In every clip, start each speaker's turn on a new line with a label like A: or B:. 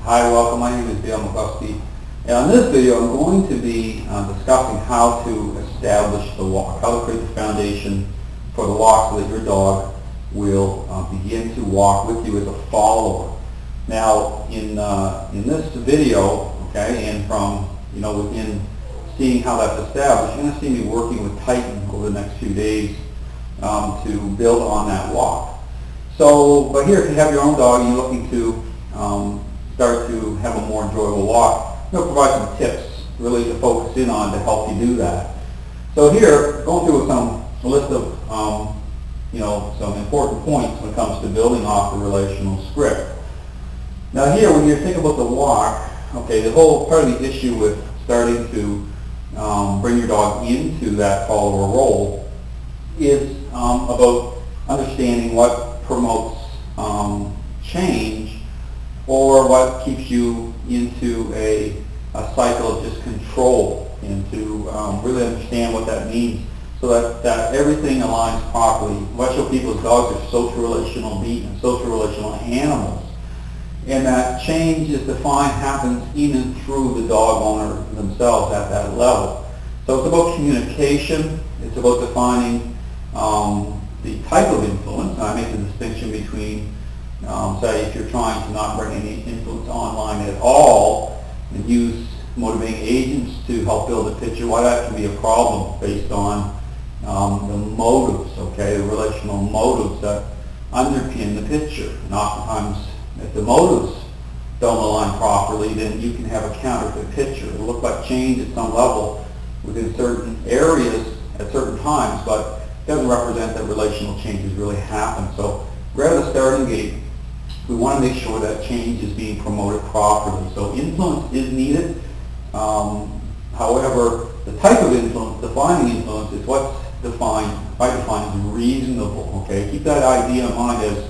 A: Hi, welcome. My name is Dale McCluskey. And on this video, I'm going to be discussing how to establish the walk, how to create the foundation for the walk so that your dog will begin to walk with you as a follower. Now, in this video, okay, and from within seeing how that's established, you're going to see me working with Titan over the next few days to build on that walk. So, but here, if you have your own dog and you're looking to start to have a more enjoyable walk, I'm going to provide some tips really to focus in on to help you do that. So here, going through a list of some important points when it comes to building off the relational script. Now here, when you think about the walk, okay, the whole part of the issue with starting to bring your dog into that follower role is about understanding what promotes change or what keeps you into a cycle of just control, and to really understand what that means so that everything aligns properly. What I show people is dogs are social relational beings and social relational animals. And that change is defined, happens even through the dog owner themselves at that level. So it's about communication, it's about defining the type of influence. I make the distinction between, say, if you're trying to not bring any influence online at all and use motivating agents to help build a picture, why that can be a problem based on the motives, okay, the relational motives that underpin the picture. And oftentimes, if the motives don't align properly, then you can have a counterfeit picture. It'll look like change at some level within certain areas at certain times, but it doesn't represent that relational changes really happen. So right at the starting gate, we want to make sure that change is being promoted properly. So influence is needed. However, the type of influence, defining influence, is what's defined, by defining, as reasonable. Okay, keep that idea in mind as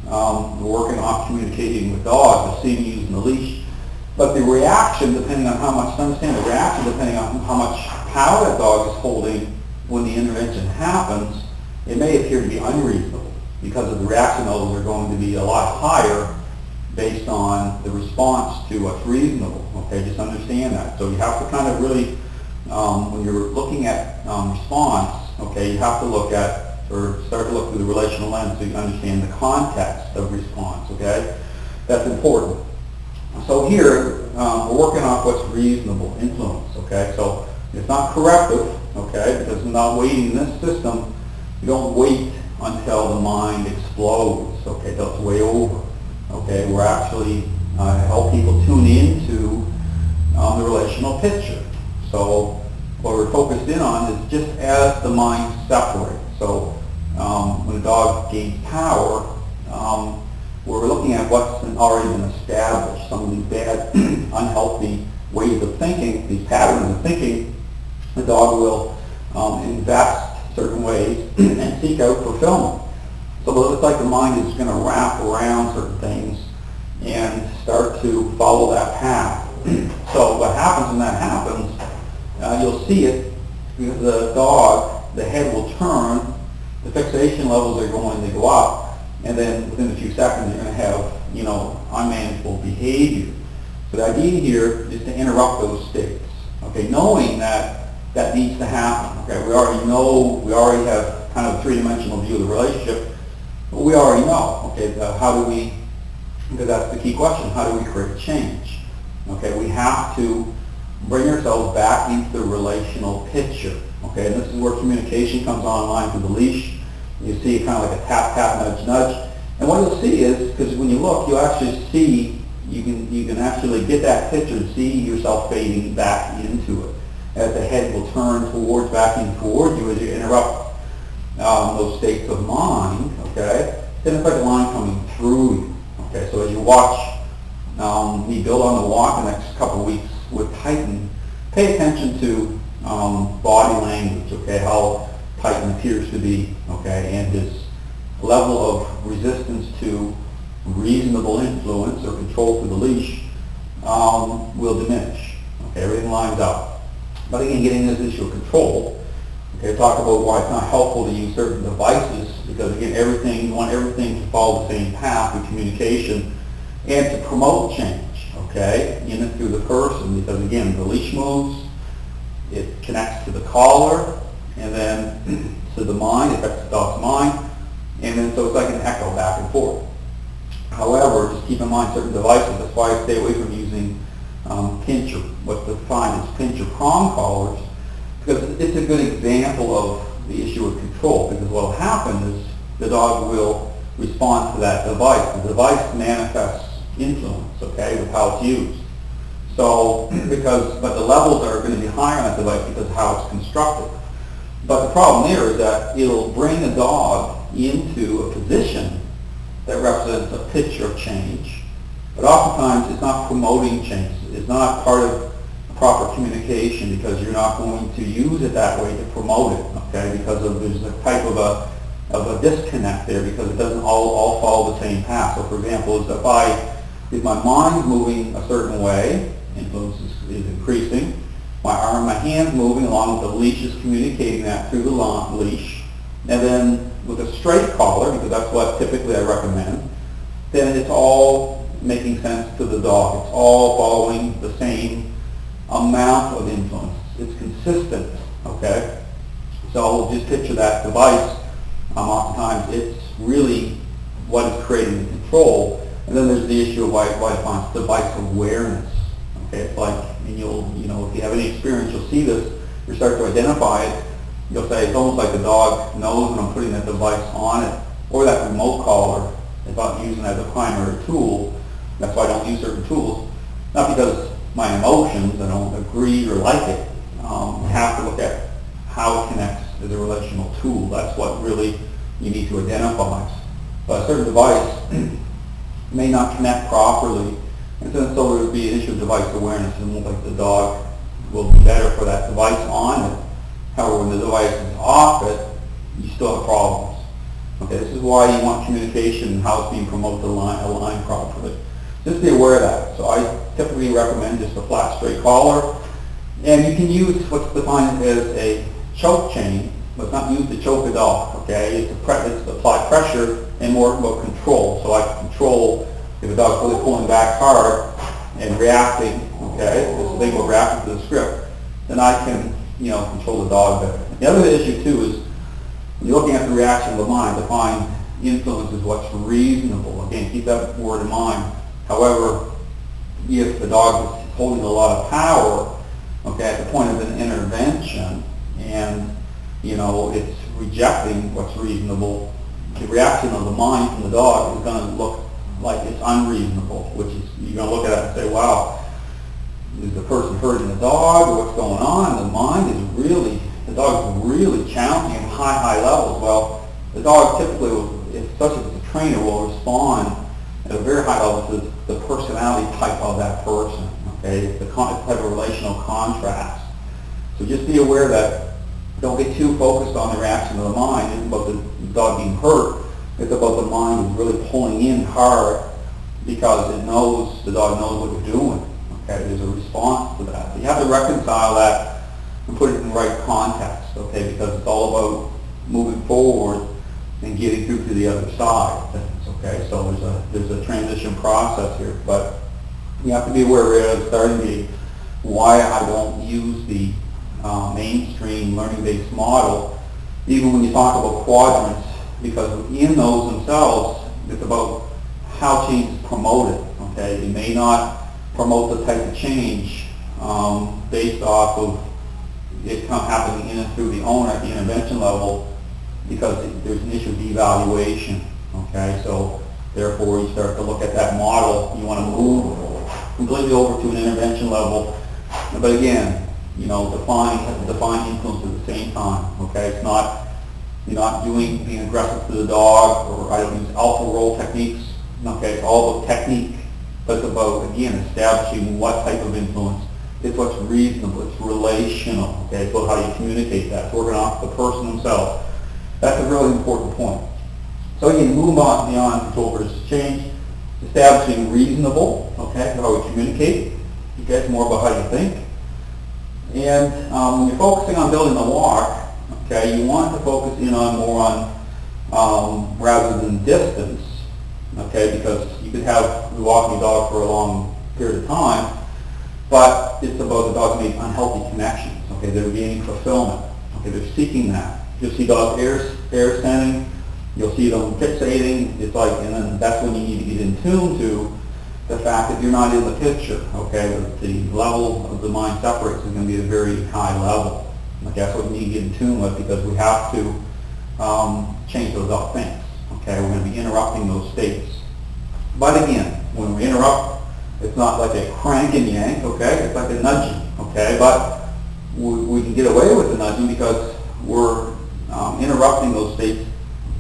A: we're working on communicating with dogs, or seeing using the leash. But the reaction, depending on how much, to understand the reaction, depending on how much power that dog is holding when the intervention happens, it may appear to be unreasonable because of the reaction levels are going to be a lot higher based on the response to what's reasonable. Okay, just understand that. So you have to kind of really, when you're looking at response, okay, you have to look at, or start to look through the relational lens so you understand the context of response, okay? That's important. So here, we're working off what's reasonable influence, okay? So it's not corrective, okay, because we're not waiting in this system. You don't wait until the mind explodes, okay, till it's way over, okay? We're actually help people tune into the relational picture. So what we're focused in on is just as the mind separates. So when a dog gains power, we're looking at what's already been established, some of these bad, unhealthy ways of thinking, these patterns of thinking. The dog will invest certain ways and seek out fulfillment. So it's like the mind is going to wrap around certain things and start to follow that path. So what happens when that happens, you'll see it, because the dog, the head will turn, the fixation levels are going to go up, and then within a few seconds you're going to have, unmanageable behavior. So the idea here is to interrupt those states, okay, knowing that that needs to happen. Okay, we already have kind of a three-dimensional view of the relationship, but we already know, okay, how do we, because that's the key question, how do we create change? Okay, we have to bring ourselves back into the relational picture. Okay, and this is where communication comes online through the leash. You see it kind of like a tap, tap, nudge, nudge. And what you'll see is, because when you look, you'll actually see, you can actually get that picture and see yourself fading back into it as the head will turn back towards you as you interrupt those states of mind. Okay, then it's like a line coming through you. Okay, so as you watch me build on the walk the next couple of weeks with Titan, pay attention to body language, okay, how Titan appears to be, okay, and his level of resistance to reasonable influence or control through the leash will diminish. Okay, everything lines up. But again, getting this issue of control, okay, talk about why it's not helpful to use certain devices, because again, you want everything to follow the same path with communication and to promote change. okay, in and through the person, because again, the leash moves, it connects to the collar, and then to the mind, it affects the dog's mind, and then so it's like an echo back and forth. However, just keep in mind certain devices, that's why I stay away from using pinch, or what's defined as pinch or prong collars, because it's a good example of the issue of control, because what will happen is the dog will respond to that device. The device manifests influence, okay, with how it's used. So, but the levels are going to be higher on that device because of how it's constructed. But the problem there is that it'll bring a dog into a position that represents a picture of change, but oftentimes it's not promoting change. It's not part of proper communication because you're not going to use it that way to promote it, okay, because there's a type of a disconnect there because it doesn't all follow the same path. So for example, if my mind moving a certain way, influence is increasing, my arm, my hand's moving along with the leash is communicating that through the leash, and then with a straight collar, because that's what typically I recommend, then it's all making sense to the dog. It's all following the same amount of influence. It's consistent, okay? So just picture that device. Oftentimes it's really what is creating the control. And then there's the issue of why it defines device awareness. Okay, it's like, and if you have any experience, you'll see this, you start to identify it, you'll say it's almost like the dog knows when I'm putting that device on it, or that remote collar, if I'm using it as a primary tool. That's why I don't use certain tools. Not because my emotions, I don't agree or like it. You have to look at how it connects as a relational tool. That's what really you need to identify. But a certain device may not connect properly, and so there would be an issue of device awareness, and like the dog will be better for that device on it. However, when the device is off it, you still have problems. Okay, this is why you want communication and how it's being promoted to align properly. Just be aware of that. So I typically recommend just a flat, straight collar, and you can use what's defined as a choke chain, but it's not used to choke a dog. Okay, it's to apply pressure and more about control. So I can control if a dog's really pulling back hard and reacting. Okay, this thing about reacting to the script, then I can control the dog better. The other issue too is when you're looking at the reaction of the mind, define influence is what's reasonable. Again, keep that word in mind. However, if the dog is holding a lot of power, okay, at the point of an intervention, and it's rejecting what's reasonable, the reaction of the mind from the dog is going to look like it's unreasonable, which is, you're going to look at it and say, wow, is the person hurting the dog, or what's going on? The dog is really challenging at high levels. Well, the dog typically, especially if it's a trainer, will respond at a very high level to the personality type of that person. Okay, it's the type of relational contrast. So just be aware that don't get too focused on the reaction of the mind. It's about the dog being hurt. It's about the mind really pulling in hard because the dog knows what you're doing. Okay, there's a response to that. You have to reconcile that and put it in the right context. Okay, because it's all about moving forward and getting through to the other side. Okay, so there's a transition process here, but you have to be aware of starting to be why I don't use the mainstream learning-based model, even when you talk about quadrants, because in those themselves, it's about how change is promoted. Okay, you may not promote the type of change based off of it happening in and through the owner at the intervention level, because there's an issue of devaluation. Okay, so therefore you start to look at that model. You want to move completely over to an intervention level, but again, define influence at the same time. Okay, it's not, you're not being aggressive to the dog, or I don't use alpha roll techniques. Okay, it's all about technique, but it's about, again, establishing what type of influence. It's what's reasonable, it's relational. Okay, it's about how you communicate that. It's working off the person himself. That's a really important point. So again, move on beyond control versus change, establishing reasonable, okay, how we communicate. Okay, it's more about how you think. And when you're focusing on building the walk, okay, you want to focus in on more on rather than distance, okay, because you could have the walking dog for a long period of time, but it's about the dogs making unhealthy connections. Okay, they're gaining fulfillment. Okay, they're seeking that. You'll see dogs air standing. You'll see them fixating. It's like, and then that's when you need to get in tune to the fact that you're not in the picture. Okay, the level of the mind separates is going to be a very high level. Like that's what we need to get in tune with, because we have to change those up things. Okay, we're going to be interrupting those states. But again, when we interrupt, it's not like a crank and yank. Okay, it's like a nudging. Okay, but we can get away with the nudging because we're interrupting those states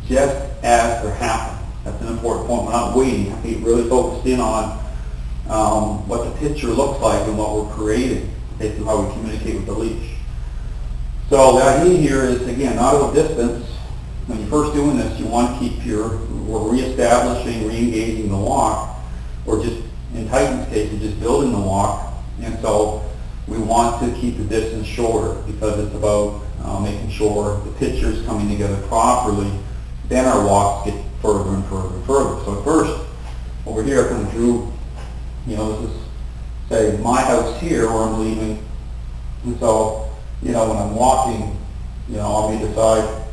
A: just as they're happening. That's an important point. We're not waiting. We have to be really focused in on what the picture looks like and what we're creating, okay, through how we communicate with the leash. So the idea here is, again, not at a distance. When you're first doing this, you want to keep we're reestablishing, re-engaging the walk, or just, in Titan's case, just building the walk. And so we want to keep the distance shorter because it's about making sure the picture's coming together properly. Then our walks get further and further and further. So at first, over here, coming through, this is, say, my house here where I'm leaving. And so, when I'm walking, on either side,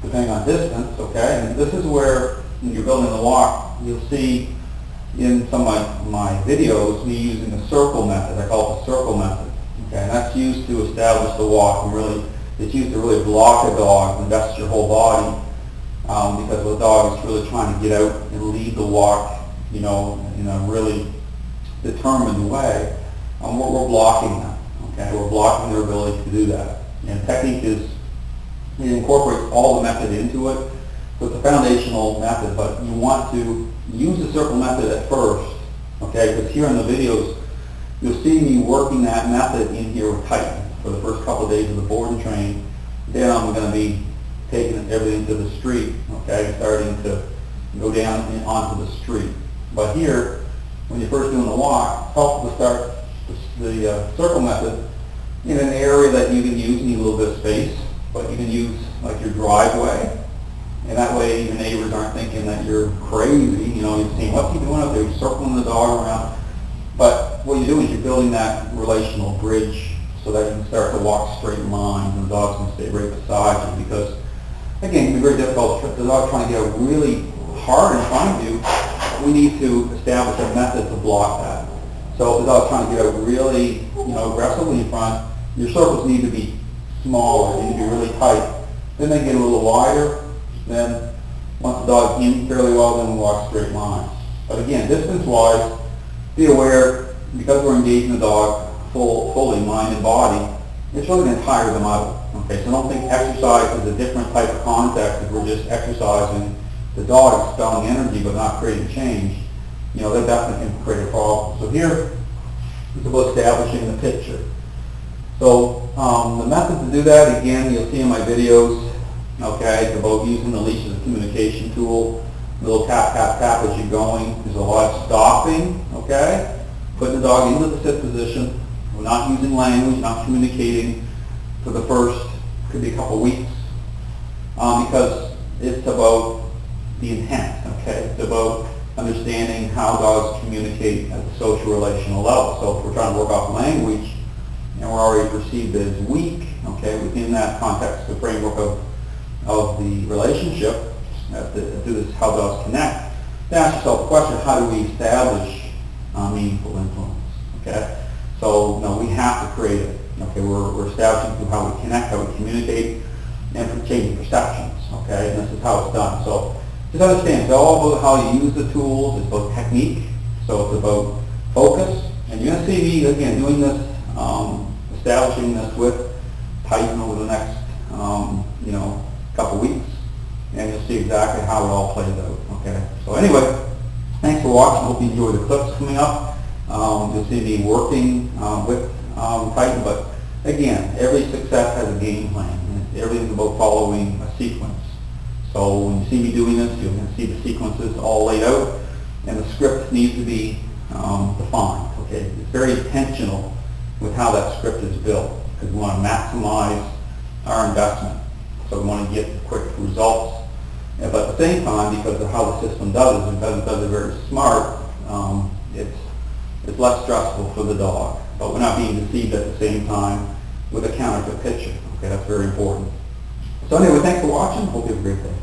A: depending on distance, okay? And this is where, when you're building the walk, you'll see in some of my videos me using the circle method. I call it the circle method. Okay, and that's used to establish the walk, and really, it's used to really block a dog and invest your whole body, because the dog is really trying to get out and lead the walk, in a really determined way. We're blocking them. Okay, we're blocking their ability to do that. And technique it incorporates all the method into it. So it's a foundational method, but you want to use the circle method at first. Okay, because here in the videos, you'll see me working that method in here with Titan for the first couple of days of the board and train. Then I'm going to be taking everything to the street, okay, starting to go down onto the street. But here, when you're first doing the walk, it's helpful to start the circle method in an area that you can use, need a little bit of space, but you can use like your driveway. And that way your neighbors aren't thinking that you're crazy, you're saying, what's he doing up there? He's circling the dog around. But what you're doing is you're building that relational bridge so that you can start to walk straight lines and the dog's going to stay right beside you, because again, it can be very difficult if the dog's trying to get out really hard in front of you. We need to establish a method to block that. So if the dog's trying to get out really, aggressively in front, your circles need to be smaller, they need to be really tight. Then they get a little wider. Then once the dog's in fairly well, then we walk straight lines. But again, distance-wise, be aware, because we're engaging the dog fully, mind and body, it's really going to tire them out. Okay, so don't think exercise is a different type of context if we're just exercising the dog, expelling energy but not creating change. That definitely can create a problem. So here, it's about establishing the picture. So the method to do that, again, you'll see in my videos. Okay, it's about using the leash as a communication tool. A little tap, tap, tap as you're going. There's a lot of stopping, okay? Putting the dog into the sit position. We're not using language, not communicating for the first, could be a couple weeks, because it's about the intent, okay? It's about understanding how dogs communicate at the social relational level. So if we're trying to work off language and we're already perceived as weak, okay, within that context, the framework of the relationship, through this how dogs connect, then ask yourself the question, how do we establish meaningful influence? Okay? So we have to create it. Okay, we're establishing through how we connect, how we communicate, and for changing perceptions. Okay, and this is how it's done. So just understand, it's all about how you use the tools. It's about technique. So it's about focus. And you're going to see me again doing this, establishing this with Titan over the next couple weeks, and you'll see exactly how it all plays out. Okay. So anyway, thanks for watching. Hope you enjoy the clips coming up. You'll see me working with Titan, but again, every success has a game plan. And everything's about following a sequence. So when you see me doing this, you're going to see the sequences all laid out, and the script needs to be defined. Okay. It's very intentional with how that script is built, because we want to maximize our investment. So we want to get quick results. But at the same time, because of how the system does it, and because it does it very smart, it's it's less stressful for the dog. But we're not being deceived at the same time with a counterfeit picture. Okay, that's very important. So anyway, thanks for watching. Hope you have a great day.